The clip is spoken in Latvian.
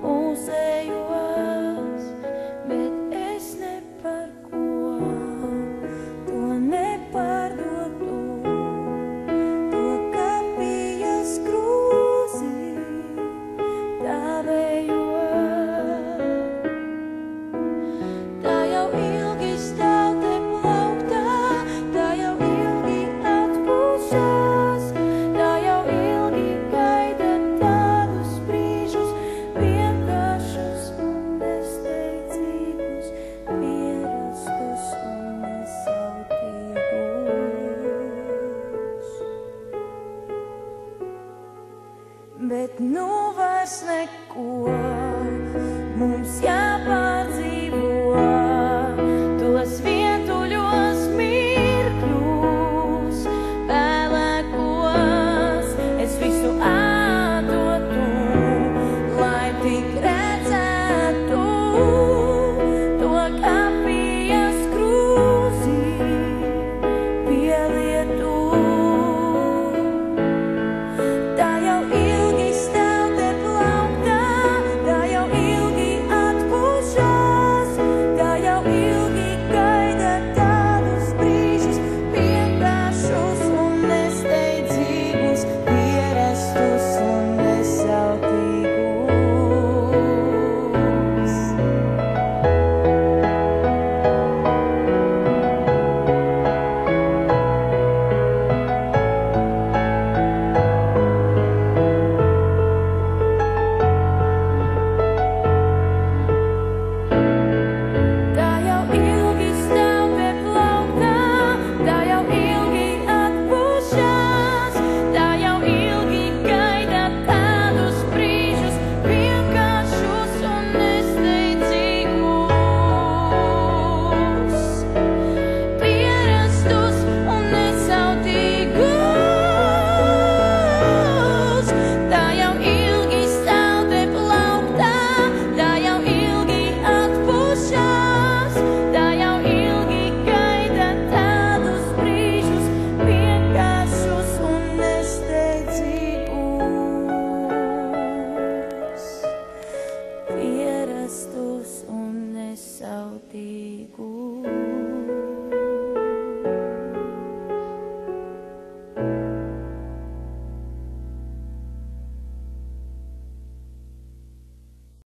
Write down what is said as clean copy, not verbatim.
mūsējos, bet es ne par ko to nepārdotu, to kapijas krūzi tavējo. Tā jau ilgi stāv te plauktā, tā jau ilgi atpūšas, tā jau ilgi gaida tādus brīžus, vienkāršus un nesteidzīgus, pierastus un nesautīgus. Bet nu vairs neko mums jāpārdzīvo, tos vientuļos mirkļus, vēlēkos es visu atdotu, lai tik redzētu to kapijas krūzi pielietu. Tā jau ilgi stāv te plauktā, tā jau ilgi atpūšas, tā jau ilgi gaida tādus brīžus, vienkāršus un nesteidzīgus, pierastus un nesautīgus. Tā jau ilgi stāv te plauktā, tā jau ilgi atpūšas, tā jau ilgi gaida tādus brīžus, vienkāršus un nesteidzīgus, pierastus un nesautīgus. Tā jau ilgi stāv te plauktā, tā jau ilgi atpūšas, tā jau ilgi gaida tādus brīžus, vienkāršus un nesteidzīgus, pierastus un nesautīgus.